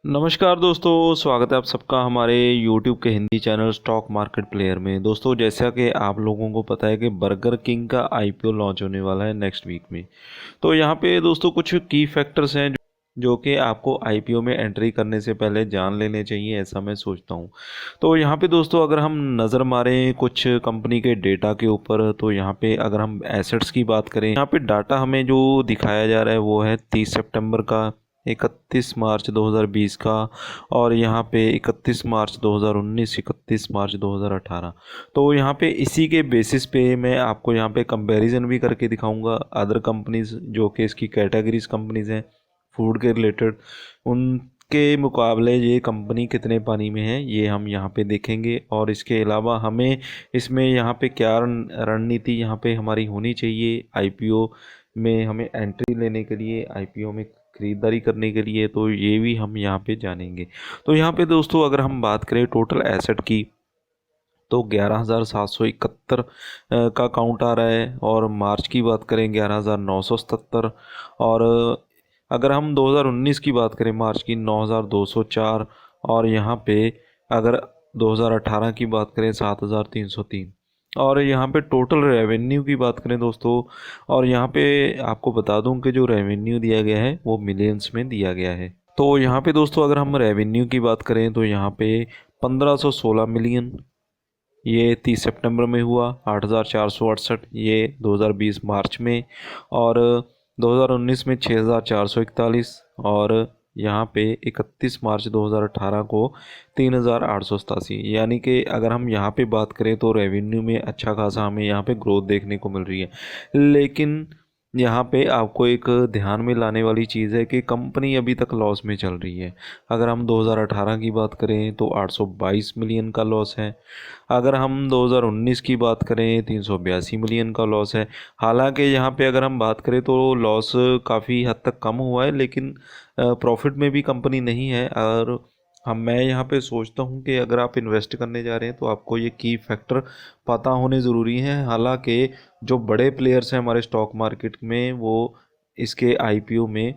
नमस्कार दोस्तों, स्वागत है आप सबका हमारे YouTube के Hindi channel stock market player में। दोस्तों, जैसा कि आप लोगों को पता है कि बर्गर किंग का IPO लॉन्च होने वाला है नेक्स्ट वीक में। तो यहाँ पे दोस्तों कुछ की फैक्टर्स हैं जो कि आपको IPO में एंट्री करने से पहले जान लेने चाहिए, ऐसा मैं सोचता हूँ। तो यहाँ पे दोस्तों अगर हम नज़र मारें कुछ कंपनी के डेटा के ऊपर, तो यहाँ पे अगर हम एसेट्स की बात करें, यहाँ पे डाटा हमें जो दिखाया जा रहा है वो है 30 सितंबर का, 31 मार्च 2020 का, और यहाँ पे 31 मार्च 2019, 31 मार्च 2018। तो यहाँ पे इसी के बेसिस पे मैं आपको यहाँ पे कंपैरिजन भी करके दिखाऊंगा अदर कंपनीज जो कि इसकी कैटेगरीज कंपनीज हैं फूड के रिलेटेड, उनके मुकाबले ये कंपनी कितने पानी में है ये हम यहाँ पे देखेंगे। और इसके अलावा हमें इसमें यहाँ पे क्या रणनीति यहाँ पे हमारी होनी चाहिए IPO में, हमें एंट्री लेने के लिए, IPO में खरीदारी करने के लिए, तो ये भी हम यहाँ पे जानेंगे। तो यहाँ पे दोस्तों अगर हम बात करें टोटल एसेट की, तो 11,771 का काउंट आ रहा है, और मार्च की बात करें 11,977, और अगर हम 2019 की बात करें मार्च की 9,204, और यहाँ पे अगर 2018 की बात करें 7,303, और यहाँ पे टोटल रेवेन्यू की बात करें दोस्तों, और यहाँ पे आपको बता दूं कि जो रेवेन्यू दिया गया है वो मिलियंस में दिया गया है। तो यहाँ पे दोस्तों अगर हम रेवेन्यू की बात करें तो यहाँ पे 1516 मिलियन ये 30 सितंबर में हुआ, 8,468 ये 2020 मार्च में, और 2019 में 6,441, और यहाँ पे 31 मार्च 2018 को 3,887। यानी कि अगर हम यहाँ पे बात करें तो रेवेन्यू में अच्छा खासा हमें यहाँ पे ग्रोथ देखने को मिल रही है। लेकिन यहाँ पे आपको एक ध्यान में लाने वाली चीज़ है कि कंपनी अभी तक लॉस में चल रही है। अगर हम 2018 की बात करें तो 822 मिलियन का लॉस है, अगर हम 2019 की बात करें 382 मिलियन का लॉस है। हालांकि यहाँ पे अगर हम बात करें तो लॉस काफ़ी हद तक कम हुआ है, लेकिन प्रॉफिट में भी कंपनी नहीं है। और मैं यहाँ पे सोचता हूँ कि अगर आप इन्वेस्ट करने जा रहे हैं तो आपको ये की फैक्टर पता होने ज़रूरी हैं। हालांकि जो बड़े प्लेयर्स हैं हमारे स्टॉक मार्केट में वो इसके IPO में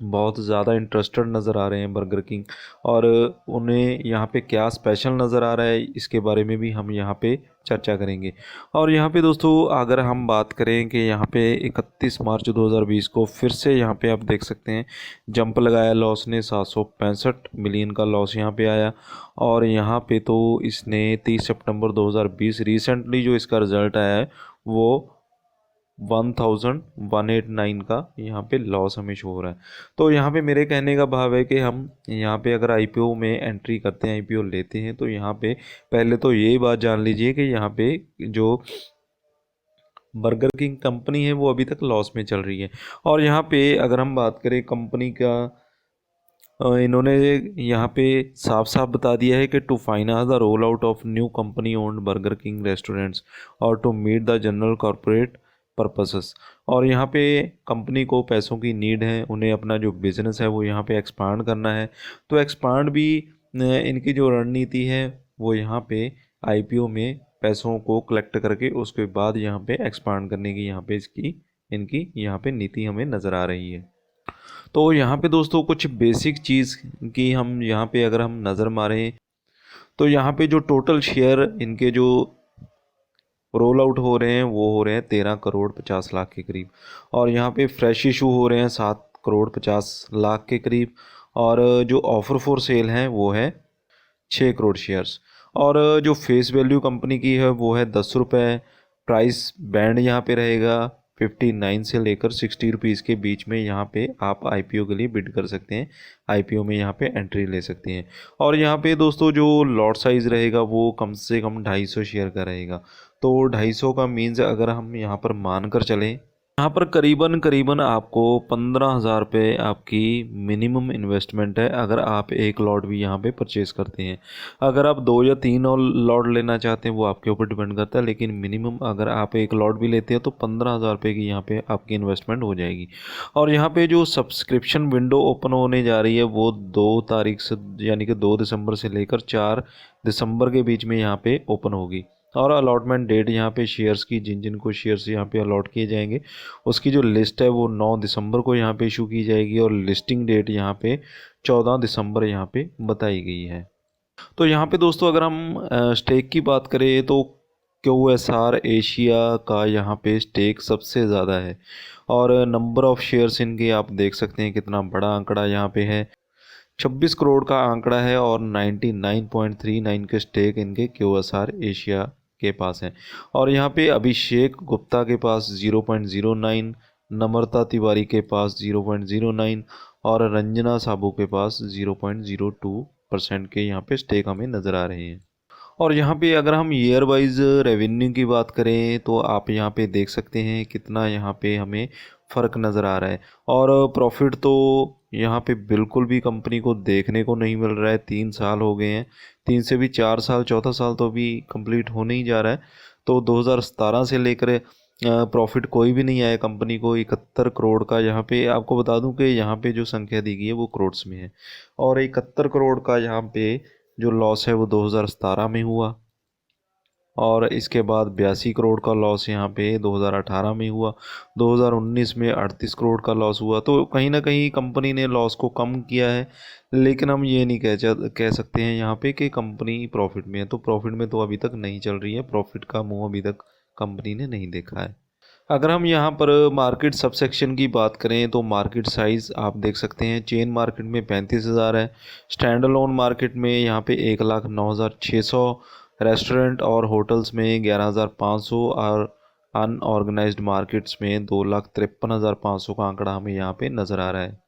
बहुत ज़्यादा इंटरेस्टेड नज़र आ रहे हैं बर्गर किंग, और उन्हें यहाँ पे क्या स्पेशल नज़र आ रहा है इसके बारे में भी हम यहाँ पे चर्चा करेंगे। और यहाँ पे दोस्तों अगर हम बात करें कि यहाँ पे 31 मार्च 2020 को फिर से यहाँ पे आप देख सकते हैं जंप लगाया लॉस ने, 765 मिलियन का लॉस यहाँ पे आया। और यहाँ पे तो इसने 30 सितंबर 2020 रिसेंटली जो इसका रिज़ल्ट आया है वो 1189 का यहाँ पे लॉस हमें शो हो रहा है। तो यहाँ पे मेरे कहने का भाव है कि हम यहाँ पे अगर IPO में एंट्री करते हैं, IPO लेते हैं, तो यहाँ पे पहले तो ये बात जान लीजिए कि यहाँ पे जो बर्गर किंग कंपनी है वो अभी तक लॉस में चल रही है। और यहाँ पे अगर हम बात करें कंपनी का, इन्होंने यहाँ पे साफ साफ बता दिया है कि to finance the roll out of new company owned Burger King restaurants और to meet the general corporate purposes. और यहाँ पे कंपनी को पैसों की नीड है, उन्हें अपना जो बिज़नेस है वो यहाँ पे एक्सपांड करना है। तो एक्सपांड भी इनकी जो रणनीति है वो यहाँ पे IPO में पैसों को कलेक्ट करके उसके बाद यहाँ पे एक्सपांड करने की यहाँ पे इनकी यहाँ पे नीति हमें नज़र आ रही है। तो यहाँ पे दोस्तों कुछ बेसिक चीज़ की हम यहाँ पे अगर हम नज़र मारें तो यहाँ पे जो टोटल शेयर इनके जो रोल आउट हो रहे हैं वो हो रहे हैं 13 करोड़ 50 लाख के करीब, और यहाँ पे फ्रेश इशू हो रहे हैं 7 करोड़ 50 लाख के करीब, और जो ऑफर फॉर सेल हैं वो है 6 करोड़ शेयर्स, और जो फेस वैल्यू कंपनी की है वो है 10 रुपये। प्राइस बैंड यहाँ पे रहेगा 59 से लेकर 60 रुपीज़ के बीच में। यहाँ पे आप IPO के लिए बिड कर सकते हैं, IPO में यहाँ पे एंट्री ले सकते हैं। और यहाँ पे दोस्तों जो लॉट साइज़ रहेगा वो कम से कम 250 शेयर का रहेगा। तो 250 का मीन्स अगर हम यहाँ पर मान कर चलें, यहाँ पर करीबन करीबन आपको 15,000 रुपये आपकी मिनिमम इन्वेस्टमेंट है अगर आप एक लॉट भी यहाँ पे परचेज़ करते हैं। अगर आप 2 या 3 और लॉट लेना चाहते हैं वो आपके ऊपर डिपेंड करता है, लेकिन मिनिमम अगर आप एक लॉट भी लेते हैं तो 15,000 रुपये की यहाँ पे आपकी इन्वेस्टमेंट हो जाएगी। और यहाँ पे जो सब्सक्रिप्शन विंडो ओपन होने जा रही है वो 2 तारीख से, यानी कि 2 दिसंबर से लेकर 4 दिसंबर के बीच में यहाँ पे ओपन होगी। और अलॉटमेंट डेट यहाँ पे शेयर्स की, जिन जिन को शेयर्स यहाँ पे अलॉट किए जाएंगे उसकी जो लिस्ट है वो 9 दिसंबर को यहाँ पे इशू की जाएगी और लिस्टिंग डेट यहाँ पे 14 दिसंबर यहाँ पे बताई गई है। तो यहाँ पे दोस्तों अगर हम स्टेक की बात करें तो QSR एशिया का यहाँ पे स्टेक सबसे ज़्यादा है और नंबर ऑफ शेयर्स इनके आप देख सकते हैं कितना बड़ा आंकड़ा यहाँ पे है। 26 करोड़ का आंकड़ा है और 99.39 के स्टेक इनके QSR एशिया के पास हैं। और यहाँ पे अभिषेक गुप्ता के पास 0.09, नम्रता तिवारी के पास 0.09 और रंजना साबू के पास 0.02% के यहाँ पे स्टेक हमें नज़र आ रहे हैं। और यहाँ पे अगर हम ईयर वाइज रेवेन्यू की बात करें तो आप यहाँ पे देख सकते हैं कितना यहाँ पे हमें फ़र्क नज़र आ रहा है। और प्रॉफिट तो यहाँ पे बिल्कुल भी कंपनी को देखने को नहीं मिल रहा है। 3 साल हो गए हैं, 3 से भी 4 साल, चौथा साल तो अभी कंप्लीट होने ही जा रहा है। तो 2017 से लेकर प्रॉफिट कोई भी नहीं आया कंपनी को। 71 करोड़ का यहाँ पे आपको बता दूं कि यहाँ पे जो संख्या दी गई है वो करोड़ में है और 71 करोड़ का यहाँ पे जो लॉस है वो 2017 में हुआ और इसके बाद 82 करोड़ का लॉस यहाँ पे 2018 में हुआ। 2019 में 38 करोड़ का लॉस हुआ। तो कहीं ना कहीं कंपनी ने लॉस को कम किया है, लेकिन हम ये नहीं कह सकते हैं यहाँ पे कि कंपनी प्रॉफिट में है। तो प्रॉफिट में तो अभी तक नहीं चल रही है, प्रॉफिट का मुंह अभी तक कंपनी ने नहीं देखा है। अगर हम यहाँ पर मार्केट सबसेक्शन की बात करें तो मार्केट साइज़ आप देख सकते हैं चेन मार्केट में 35,000 है, स्टैंड अलोन मार्केट में यहाँ पे 1,09,600, रेस्टोरेंट और होटल्स में 11,500 और अनऑर्गेनाइज्ड मार्केट्स में 2,53,500 का आंकड़ा हमें यहाँ पे नज़र आ रहा है।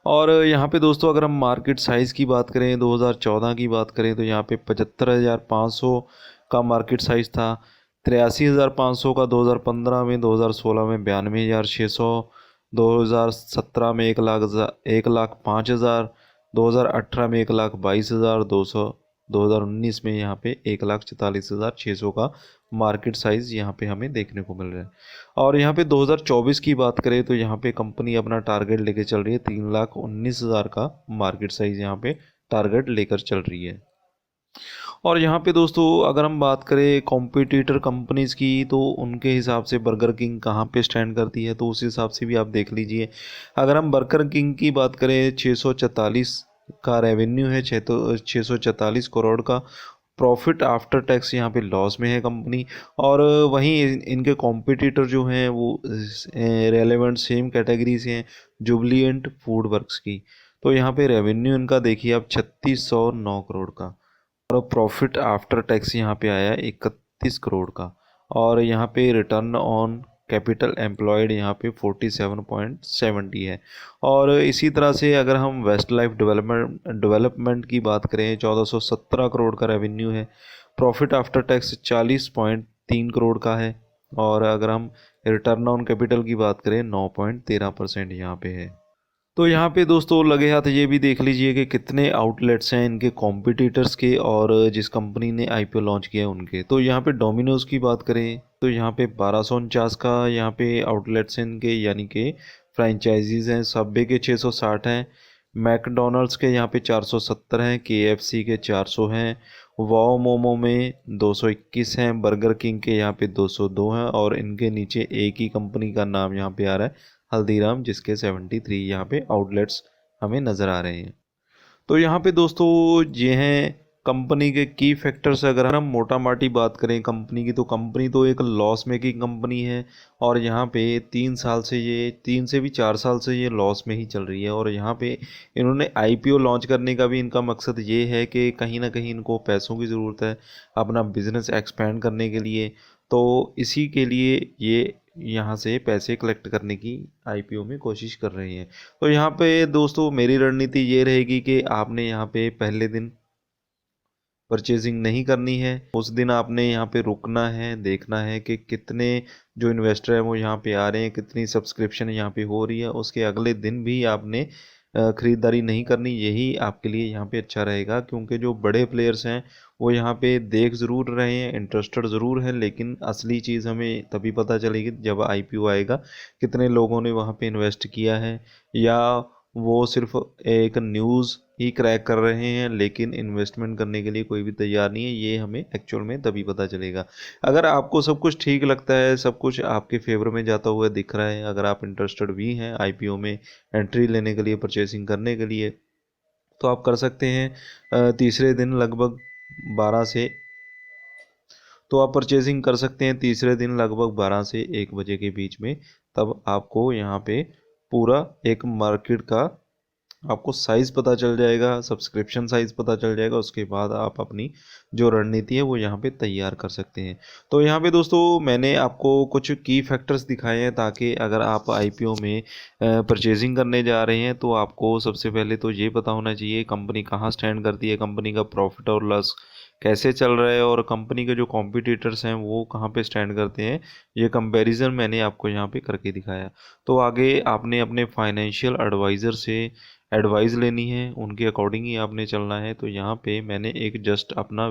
और यहाँ पे दोस्तों अगर हम मार्केट साइज़ की बात करें, 2014 की बात करें तो यहाँ पे 75,500 का मार्केट साइज़ था, 83,500 का 2015 में, 2016 में 92,600, 2017 में 1,05,000, 2018 में 1,22,200, 2019 में यहाँ पे 1,44,600 का मार्केट साइज़ यहाँ पे हमें देखने को मिल रहा है। और यहाँ पे 2024 की बात करें तो यहाँ पे कंपनी अपना टारगेट लेके चल रही है 3,19,000 का मार्केट साइज़ यहाँ पे टारगेट लेकर चल रही है। और यहाँ पे दोस्तों अगर हम बात करें कॉम्पिटिटर कंपनीज़ की तो उनके हिसाब से बर्गर किंग कहाँ पे स्टैंड करती है तो उस हिसाब से भी आप देख लीजिए। अगर हम बर्गर किंग की बात करें 644 का रेवेन्यू है, 644 करोड़ का। प्रॉफिट आफ्टर टैक्स यहाँ पे लॉस में है कंपनी। और वहीं इनके कॉम्पिटिटर जो हैं वो रेलेवेंट सेम कैटेगरी से हैं, जुबलिएंट फूड वर्क्स की। तो यहाँ पे रेवेन्यू इनका देखिए आप 3609 करोड़ का और प्रॉफिट आफ्टर टैक्स यहाँ पे आया 31 करोड़ का। और यहाँ पे रिटर्न ऑन कैपिटल एम्प्लॉयड यहाँ पे 47.70 है। और इसी तरह से अगर हम वेस्ट लाइफ डेवलपमेंट की बात करें 1417 करोड़ का रेवेन्यू है, प्रॉफिट आफ्टर टैक्स 40.3 करोड़ का है। और अगर हम रिटर्न ऑन कैपिटल की बात करें 9.13% यहाँ पे है। तो यहाँ पे दोस्तों लगे हाथ ये भी देख लीजिए कि कितने आउटलेट्स हैं इनके कॉम्पिटिटर्स के और जिस कंपनी ने आईपीओ लॉन्च किया उनके। तो यहाँ पे डोमिनोज़ की बात करें तो यहाँ पे 1249 का यहाँ पे आउटलेट्स हैं इनके, यानी कि फ्रेंचाइजीज़ हैं। सबवे के 660 हैं, मैकडोनल्ड्स के यहाँ पे 470 हैं, KFC के 400 हैं, वाओ मोमो में 221 हैं, बर्गर किंग के यहाँ पे 202 हैं और इनके नीचे एक ही कंपनी का नाम यहाँ पे आ रहा है हल्दीराम, जिसके 73 यहाँ पे आउटलेट्स हमें नज़र आ रहे हैं। तो यहाँ पे दोस्तों ये हैं कंपनी के की फैक्टर्स। अगर हम मोटा माटी बात करें कंपनी की तो कंपनी तो एक लॉस मेकिंग कंपनी है और यहाँ पे 3 साल से ये 3 से भी 4 साल से ये लॉस में ही चल रही है। और यहाँ पे इन्होंने आईपीओ लॉन्च करने का भी इनका मकसद ये है कि कहीं ना कहीं इनको पैसों की ज़रूरत है अपना बिजनेस एक्सपेंड करने के लिए। तो इसी के लिए ये यहाँ से पैसे कलेक्ट करने की आईपीओ में कोशिश कर रहे हैं। तो यहाँ पे दोस्तों मेरी रणनीति ये रहेगी कि आपने यहाँ पे पहले दिन परचेजिंग नहीं करनी है, उस दिन आपने यहाँ पे रुकना है, देखना है कि कितने जो इन्वेस्टर हैं वो यहाँ पे आ रहे हैं, कितनी सब्सक्रिप्शन यहाँ पे हो रही है। उसके अगले दिन भी आपने ख़रीदारी नहीं करनी। यही आपके लिए यहाँ पे अच्छा रहेगा, क्योंकि जो बड़े प्लेयर्स हैं वो यहाँ पे देख ज़रूर रहे हैं, इंटरेस्टेड ज़रूर है, लेकिन असली चीज़ हमें तभी पता चलेगी जब आईपीओ आएगा, कितने लोगों ने वहाँ पे इन्वेस्ट किया है या वो सिर्फ एक न्यूज़ ही क्रैक कर रहे हैं, लेकिन इन्वेस्टमेंट करने के लिए कोई भी तैयार नहीं है। ये हमें एक्चुअल में तभी पता चलेगा। अगर आपको सब कुछ ठीक लगता है, सब कुछ आपके फेवर में जाता हुआ दिख रहा है, अगर आप इंटरेस्टेड भी हैं आईपीओ में एंट्री लेने के लिए, परचेसिंग करने के लिए, तो आप कर सकते हैं तीसरे दिन लगभग 12 से तो आप परचेजिंग कर सकते हैं तीसरे दिन लगभग 12 से 1 बजे के बीच में। तब आपको यहाँ पे पूरा एक मार्केट का आपको साइज़ पता चल जाएगा, सब्सक्रिप्शन साइज़ पता चल जाएगा। उसके बाद आप अपनी जो रणनीति है वो यहाँ पे तैयार कर सकते हैं। तो यहाँ पे दोस्तों मैंने आपको कुछ की फैक्टर्स दिखाए हैं, ताकि अगर आप आईपीओ में परचेजिंग करने जा रहे हैं तो आपको सबसे पहले तो ये पता होना चाहिए कंपनी कहाँ स्टैंड करती है, कंपनी का प्रॉफिट और लॉस कैसे चल रहा है, और कंपनी के जो कॉम्पिटिटर्स हैं वो कहाँ पे स्टैंड करते हैं। ये कंपैरिजन मैंने आपको यहाँ पे करके दिखाया। तो आगे आपने अपने फाइनेंशियल एडवाइज़र से एडवाइस लेनी है, उनके अकॉर्डिंग ही आपने चलना है। तो यहाँ पे मैंने एक जस्ट अपना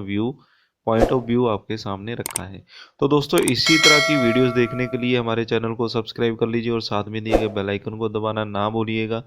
पॉइंट ऑफ व्यू आपके सामने रखा है। तो दोस्तों इसी तरह की वीडियोस देखने के लिए हमारे चैनल को सब्सक्राइब कर लीजिए और साथ में दिए गए बेल आइकन को दबाना ना भूलिएगा।